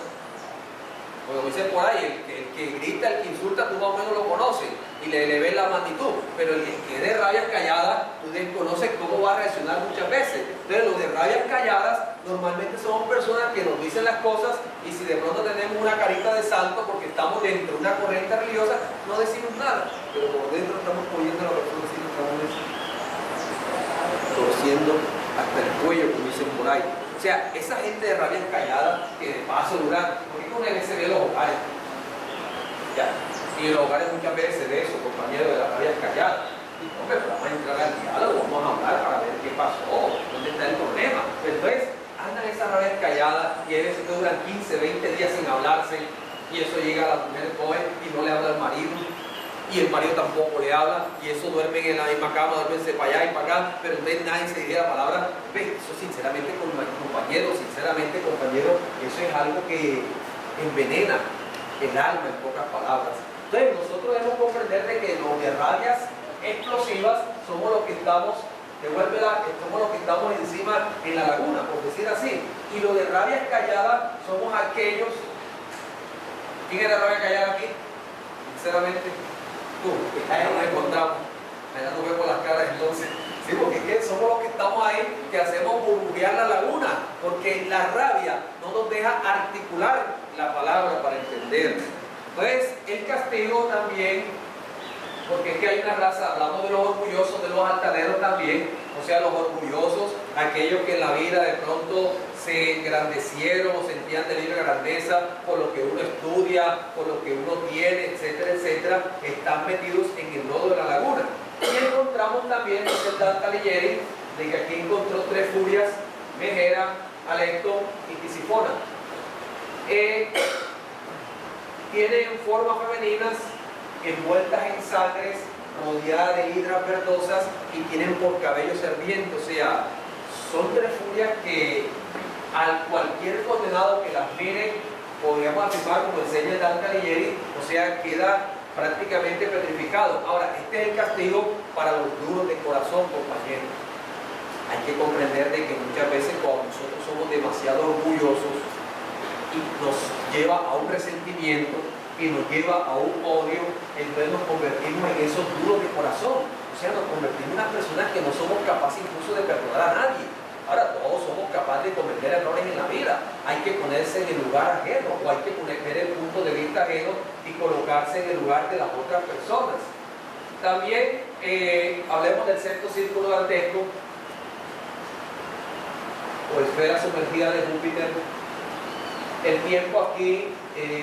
Como dicen por ahí, el que grita, el que insulta, tú más o menos lo conoces y le ves la magnitud. Pero el que es de rabias calladas, tú desconoces cómo va a reaccionar muchas veces. Entonces, los de rabias calladas normalmente somos personas que nos dicen las cosas y si de pronto tenemos una carita de santo porque estamos dentro de una corriente religiosa, no decimos nada. Pero por dentro estamos poniendo a la persona así, estamos torciendo hasta el cuello, como dicen por ahí. O sea, esa gente de rabias calladas que de paso duran, porque con él se ve los hogares. Ya. Y en los hogares muchas veces se ve eso, compañeros, de las rabias calladas. Y hombre, vamos a entrar al diálogo, vamos a hablar para ver qué pasó, dónde está el problema. Pero entonces, andan esas rabias calladas y a veces que duran 15, 20 días sin hablarse, y eso llega a la mujer joven y no le habla al marido. Y el marido tampoco le habla, y eso duermen en la misma cama, duermense para allá y para acá, pero entonces nadie se dice la palabra. Ve, eso sinceramente, compañero, eso es algo que envenena el alma, en pocas palabras. Entonces nosotros debemos comprender de que los de rabias explosivas somos los que estamos, somos los que estamos encima en la laguna, por decir así. Y los de rabias calladas somos aquellos. ¿Quién era rabia callada aquí? Sinceramente. Allá nos encontramos, allá nos vemos las caras entonces. Sí, porque es que somos los que estamos ahí, que hacemos burbujear la laguna, porque la rabia no nos deja articular la palabra para entender. Entonces, el castigo también, porque es que hay una raza, hablamos de los orgullosos, de los altaneros también, o sea, los orgullosos, aquellos que en la vida de pronto se engrandecieron o sentían de libre grandeza por lo que uno estudia, por lo que uno tiene, etcétera, etcétera, están metidos en el lodo de la laguna. Y encontramos también, dice Dante Alighieri, de que aquí encontró tres furias, Megera, Alecto y Tisifona. Tienen formas femeninas, envueltas en sangres, rodeadas de hidras verdosas y tienen por cabello serpiente. O sea, son tres furias que al cualquier condenado que las mire, podríamos afirmar, como enseña Dante Alighieri, o sea, queda prácticamente petrificado. Ahora, este es el castigo para los duros de corazón, compañeros. Hay que comprender de que muchas veces cuando nosotros somos demasiado orgullosos y nos lleva a un resentimiento y nos lleva a un odio, entonces nos convertimos en esos duros de corazón. O sea, nos convertimos en unas personas que no somos capaces incluso de perdonar a nadie. Ahora, todos somos capaces de cometer errores en la vida. Hay que ponerse en el lugar ajeno, o hay que ver el punto de vista ajeno y colocarse en el lugar de las otras personas. También hablemos del sexto círculo dantesco, o esfera sumergida de Júpiter. El tiempo aquí,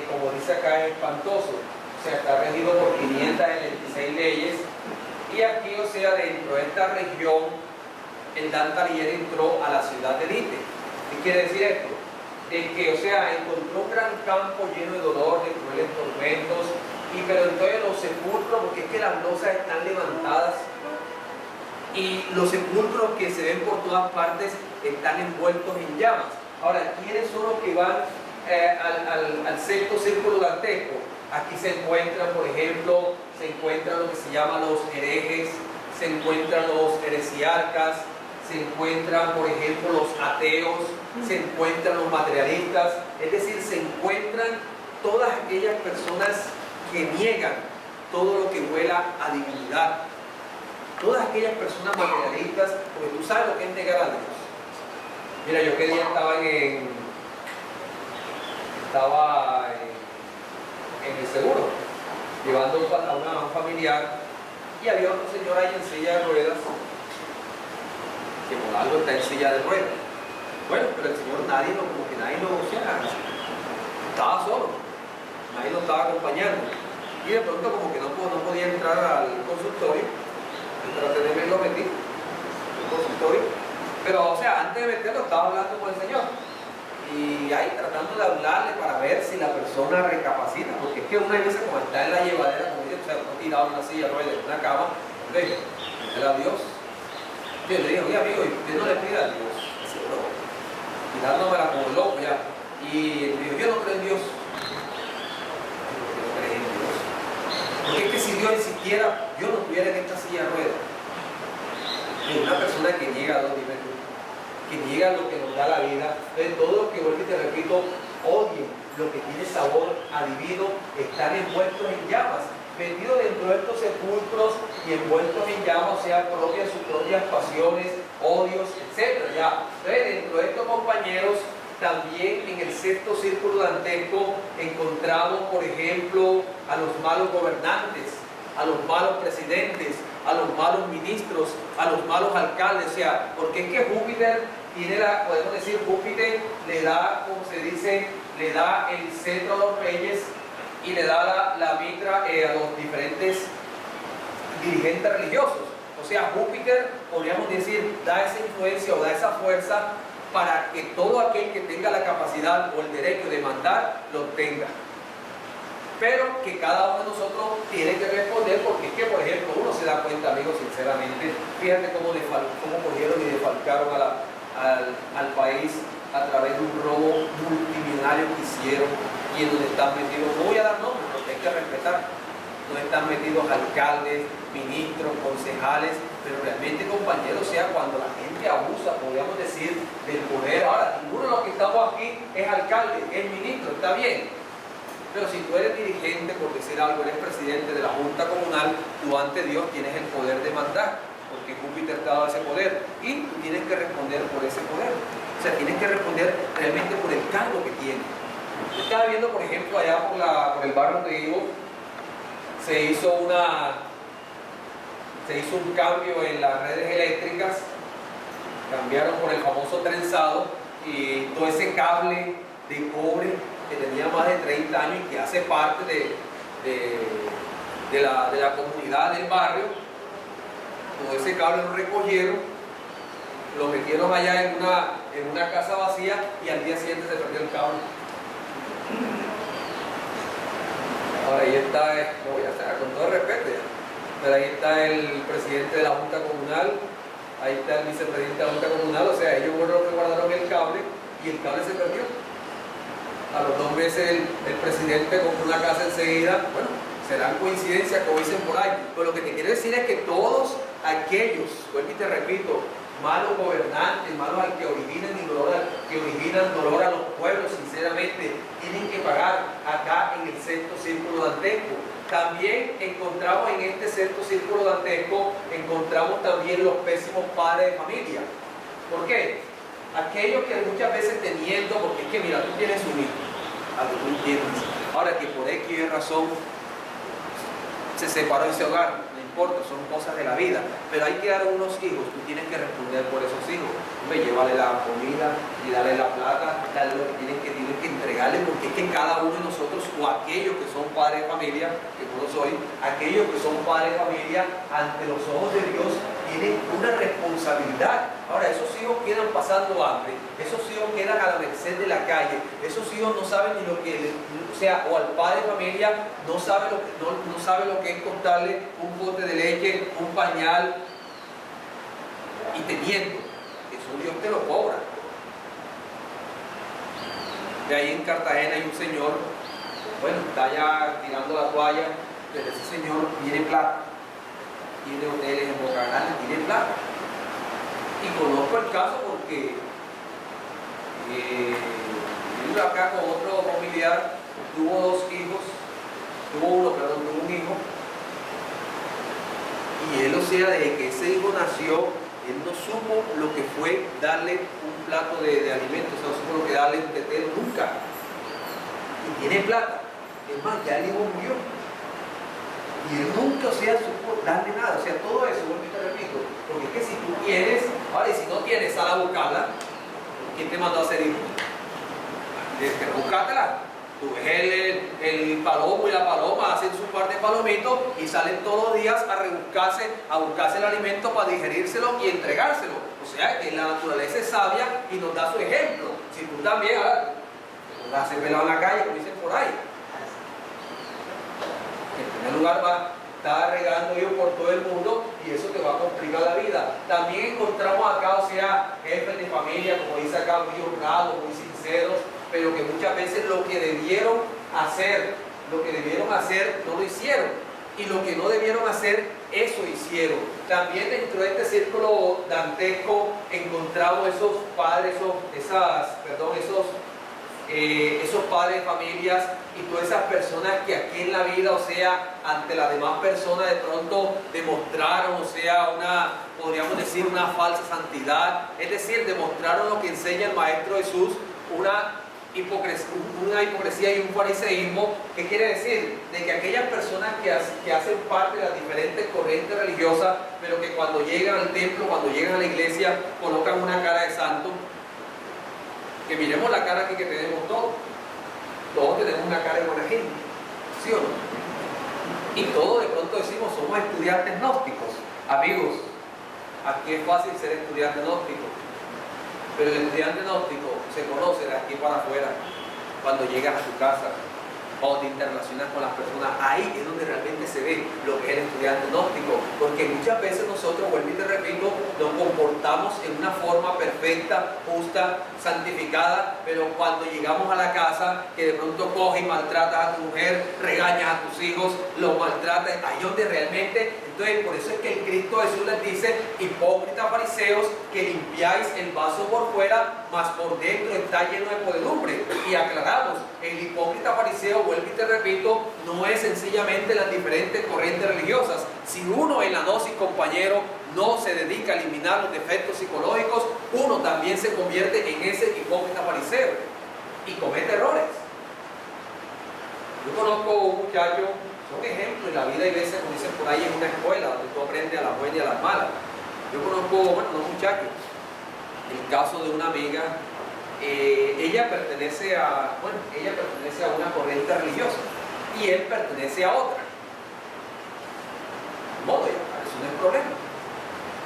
como dice acá, es espantoso. O sea, está regido por 526 leyes. Y aquí, o sea, dentro de esta región, el Dante Alighieri entró a la ciudad de Lite. ¿Qué quiere decir esto? De que, o sea, encontró un gran campo lleno de dolor, de crueles tormentos, pero entonces los sepulcros, porque es que las losas están levantadas y los sepulcros que se ven por todas partes están envueltos en llamas. Ahora, ¿quiénes son los que van al sexto círculo dantesco? Aquí se encuentran, por ejemplo, se encuentran lo que se llaman los herejes, se encuentran los heresiarcas, se encuentran, por ejemplo, los ateos, se encuentran los materialistas, es decir, se encuentran todas aquellas personas que niegan todo lo que huela a divinidad, todas aquellas personas materialistas, porque tú sabes lo que es negar a Dios. Mira, yo que día estaba en el seguro, llevando a un familiar, y había otro señor ahí en silla de ruedas, que por algo está en silla de ruedas. Bueno, pero el señor como que nadie lo, o sea, estaba solo, nadie lo estaba acompañando. Y de pronto como que no podía entrar al consultorio, y para tenerme lo metí. El estoy. Pero, o sea, antes de meterlo estaba hablando con el Señor. Y ahí tratando de hablarle para ver si la persona recapacita, porque es que una vez como está en la llevadera, como dice, o sea, no tirado en una silla, rueda, en una cama, hombre, pídele a Dios. Yo le dije, oye amigo, ¿y usted no le pide a Dios? Dice, no, mirándomela como loco ya. Y él dijo, yo no creo en Dios. Yo no creo en Dios. Porque es que si Dios existiera, yo no estuviera en esta silla de ruedas. Es una persona que niega a dos niveles, que niega lo que nos da la vida. Entonces, todo lo que vuelvo y te repito, odien lo que tiene sabor adivino, están envueltos en llamas, metidos dentro de estos sepulcros y envueltos en llamas, o sea, sus propias pasiones, odios, etc. Ya. Entonces, dentro de estos compañeros, también en el sexto círculo dantesco encontramos, por ejemplo, a los malos gobernantes, a los malos presidentes, a los malos ministros, a los malos alcaldes. O sea, porque es que Júpiter tiene podemos decir, Júpiter le da, como se dice, le da el cetro a los reyes y le da la mitra a los diferentes dirigentes religiosos. O sea, Júpiter, podríamos decir, da esa influencia o da esa fuerza para que todo aquel que tenga la capacidad o el derecho de mandar, lo tenga. Pero que cada uno de nosotros tiene que responder, porque es que, por ejemplo, uno se da cuenta, amigos, sinceramente, fíjate cómo cogieron y defalcaron al país a través de un robo multimillonario que hicieron, y en donde están metidos, no voy a dar nombres, porque hay que respetar, no están metidos alcaldes, ministros, concejales, pero realmente, compañeros, o sea, cuando la gente abusa, podríamos decir, del poder. Ahora, ninguno de los que estamos aquí es alcalde, es ministro, está bien. Pero si tú eres dirigente, por decir algo, eres presidente de la Junta Comunal, tú ante Dios tienes el poder de mandar, porque Júpiter te ha dado ese poder, y tú tienes que responder por ese poder. O sea, tienes que responder realmente por el cargo que tienes. Yo estaba viendo, por ejemplo, allá por el barrio donde vivo, se hizo un cambio en las redes eléctricas, cambiaron por el famoso trenzado, y todo ese cable de cobre que tenía más de 30 años y que hace parte de la comunidad del barrio, todo ese cable lo recogieron, lo metieron allá en una casa vacía, y al día siguiente se perdió el cable. Ahora ahí está, no voy a estar con todo el respeto, pero ahí está el presidente de la Junta Comunal, ahí está el vicepresidente de la Junta Comunal, o sea, ellos guardaron el cable y el cable se perdió. A los 2 meses el presidente compró una casa enseguida. Bueno, serán coincidencias, como dicen por ahí, pero lo que te quiero decir es que todos aquellos, vuelvo y te repito, malos gobernantes, malos al que originan dolor a los pueblos, sinceramente, tienen que pagar acá en el sexto círculo dantesco. También encontramos en este sexto círculo dantesco, encontramos también los pésimos padres de familia. ¿Por qué? Aquellos que muchas veces teniendo, porque es que mira, tú tienes un hijo, a lo que tú entiendes, ahora que por X razón se separó ese hogar, no importa, son cosas de la vida, pero hay que dar unos hijos, tú tienes que responder por esos hijos. Hombre, llévale la comida y darle la plata, darle lo que tienes que entregarle, porque es que cada uno de nosotros, o aquellos que son padres de familia, que yo no soy, aquellos que son padres de familia, ante los ojos de Dios, tienen una responsabilidad. Ahora, esos hijos quedan pasando hambre, esos hijos quedan a la merced de la calle, esos hijos no saben ni lo que, o sea, o al padre de familia no sabe lo que es contarle un bote de leche, un pañal, y teniendo, eso Dios te lo cobra. De ahí en Cartagena hay un señor, bueno, está ya tirando la toalla, pero ese señor tiene plata, tiene hoteles en Boca Grande, tiene plata. Y conozco el caso porque vivo acá con otro familiar, tuvo un hijo, y él, o sea, desde que ese hijo nació, él no supo lo que fue darle un plato de alimentos, o sea, no supo lo que darle un tetero, nunca. Y tiene plata, es más, ya el hijo murió. Y él nunca, o sea, supo darle nada. O sea, todo eso, vuelvo y te repito, porque es que si tú tienes, ahora, y si no tienes, sal a buscarla. ¿Quién te mandó a hacer hijo? Tienes que buscártela. Tú ves el palomo y la paloma hacen su par de palomitos y salen todos los días a buscarse el alimento para digerírselo y entregárselo. O sea, que la naturaleza es sabia y nos da su ejemplo. Si tú también la haces pelado en la calle, como dicen por ahí. En primer lugar va a estar regando yo por todo el mundo y eso te va a complicar la vida. También encontramos acá, o sea, jefes de familia, como dice acá, muy honrados, muy sinceros, pero que muchas veces lo que debieron hacer no lo hicieron, y lo que no debieron hacer, eso hicieron. También dentro de este círculo dantesco encontramos esos padres, esos padres de familias y todas esas personas que aquí en la vida, o sea, ante las demás personas de pronto demostraron, o sea, podríamos decir, una falsa santidad, es decir, demostraron lo que enseña el Maestro Jesús, una hipocresía y un fariseísmo. ¿Qué quiere decir? De que aquellas personas que hacen parte de las diferentes corrientes religiosas, pero que cuando llegan al templo, cuando llegan a la iglesia, colocan una cara de santo. Que miremos la cara aquí que tenemos todos tenemos una cara de buena gente, ¿sí o no? Y todos de pronto decimos, somos estudiantes gnósticos. Amigos, aquí es fácil ser estudiante gnóstico, pero el estudiante gnóstico se conoce de aquí para afuera. Cuando llegas a tu casa, cuando te interrelacionas con las personas, ahí es donde realmente se ve lo que es el estudiante gnóstico, porque muchas veces nosotros, vuelvo y te repito, nos comportamos en una forma perfecta, justa, santificada, pero cuando llegamos a la casa, que de pronto coges y maltratas a tu mujer, regañas a tus hijos, los maltratas, ahí es donde realmente. Entonces, por eso es que el Cristo Jesús les dice, hipócritas fariseos, que limpiáis el vaso por fuera, mas por dentro está lleno de podredumbre. Y aclaramos, el hipócrita fariseo, vuelvo y te repito, no es sencillamente las diferentes corrientes religiosas. Si uno en la gnosis, compañero, no se dedica a eliminar los defectos psicológicos, uno también se convierte en ese hipócrita fariseo y comete errores. Yo conozco un muchacho, son ejemplos en la vida, y veces, como dicen por ahí, en una escuela donde tú aprendes a las buenas y a las malas. Yo conozco, unos muchachos, el caso de una amiga, ella pertenece a una corriente religiosa y él pertenece a otra. De modo, eso no es problema.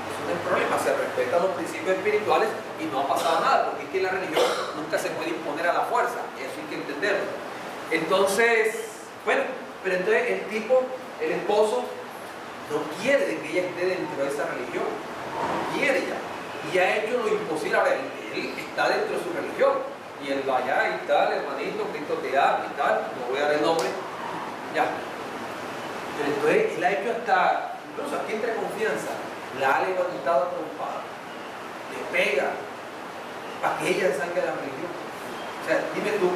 Eso no es problema, se respetan los principios espirituales y no ha pasado nada, porque es que la religión nunca se puede imponer a la fuerza, eso hay que entenderlo. Entonces, bueno, pero entonces el esposo, no quiere de que ella esté dentro de esa religión, no quiere ya, y ha hecho lo imposible. Ahora, él está dentro de su religión, y él va allá y tal, hermanito, Cristo te ama y tal, no voy a dar el nombre, ya. Pero entonces él ha hecho hasta, incluso aquí entre confianza, la ha levantado a trompada, le pega, para que ella salga de la religión. O sea, dime tú,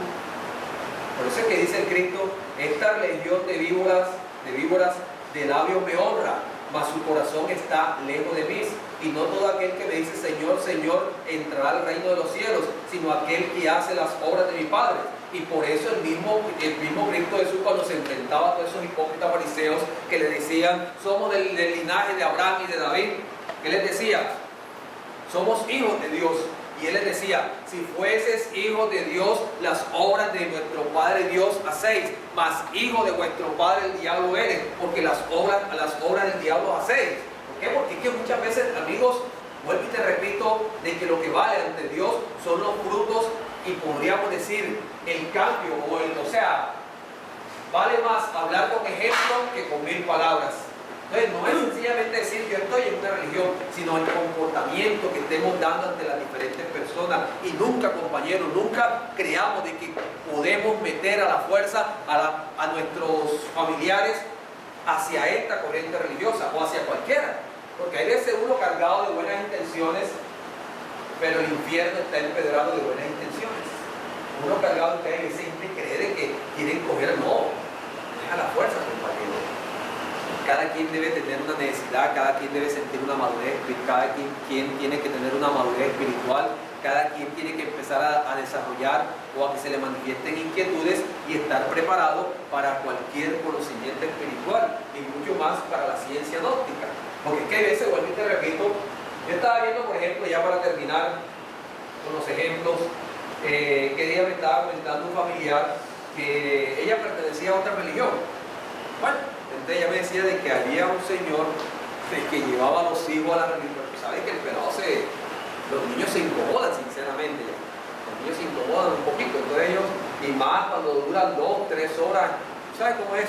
por eso es que dice el Cristo, esta legión de víboras de labios me honra, mas su corazón está lejos de mí. Y no todo aquel que me dice Señor, Señor, entrará al reino de los cielos, sino aquel que hace las obras de mi Padre. Y por eso el mismo Cristo Jesús, cuando se enfrentaba a todos esos hipócritas fariseos que le decían, somos del linaje de Abraham y de David, ¿qué les decía? Somos hijos de Dios. Y él les decía, si fueses hijos de Dios, las obras de nuestro Padre Dios hacéis, mas hijo de vuestro Padre el diablo eres, porque las obras del diablo hacéis. ¿Por qué? Porque es que muchas veces, amigos, vuelvo y te repito, de que lo que vale ante Dios son los frutos, y podríamos decir el cambio, o sea, vale más hablar con ejemplo que con 1000 palabras. Entonces, no es sencillamente decir yo estoy en una religión, sino el comportamiento que estemos dando ante las diferentes personas. Y nunca, compañeros, nunca creamos de que podemos meter a la fuerza a nuestros familiares hacia esta corriente religiosa o hacia cualquiera. Porque hay veces uno cargado de buenas intenciones, pero el infierno está empedrado de buenas intenciones. Uno cargado de que siempre cree de que quieren coger, no, es a la fuerza, compañero. Cada quien debe tener una necesidad, cada quien debe sentir una madurez, cada quien tiene que tener una madurez espiritual, cada quien tiene que empezar a desarrollar o a que se le manifiesten inquietudes y estar preparado para cualquier conocimiento espiritual y mucho más para la ciencia gnóstica. Porque es que a veces, vuelvo y te repito, yo estaba viendo, por ejemplo, ya para terminar con los ejemplos, que día me estaba comentando un familiar que ella pertenecía a otra religión. Bueno, entonces ella me decía de que había un señor que llevaba a los hijos a la religión. ¿Sabes que el pelado los niños se incomodan, sinceramente? Los niños se incomodan un poquito, entonces ellos, y más cuando duran 2, 3 horas, ¿sabes cómo es?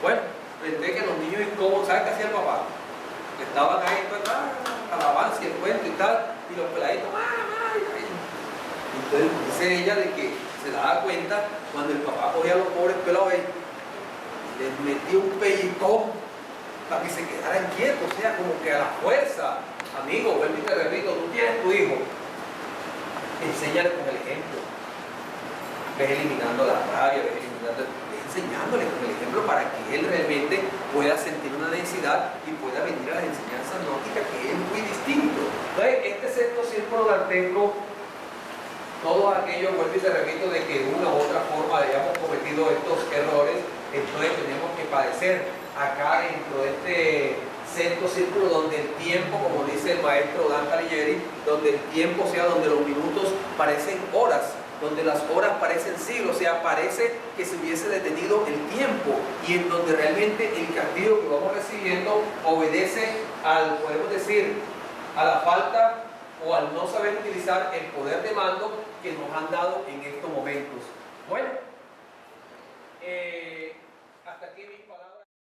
Bueno, entonces que los niños incómodos, ¿sabes qué hacía el papá? Estaban ahí, pues, alabanza y el cuento y tal, y los peladitos, entonces dice ella de que se daba cuenta cuando el papá cogía a los pobres pelados ahí, les metía un pellizcón para que se quedaran quietos, o sea, como que a la fuerza. Amigo, vuelvo y te repito, tú tienes tu hijo, enséñale con el ejemplo, ves eliminando la rabia, ves enseñándole con el ejemplo para que él realmente pueda sentir una necesidad y pueda venir a las enseñanzas gnósticas, que es muy distinto. Entonces, este sexto círculo dantesco, todos aquellos, vuelvo y te repito, de que de una u otra forma hayamos cometido estos errores, entonces tenemos que padecer acá dentro de este sexto círculo, donde el tiempo, como dice el maestro Dante Alighieri, donde el tiempo, o sea, donde los minutos parecen horas, donde las horas parecen siglos, o sea, parece que se hubiese detenido el tiempo, y en donde realmente el castigo que vamos recibiendo obedece al, podemos decir, a la falta o al no saber utilizar el poder de mando que nos han dado en estos momentos. Bueno.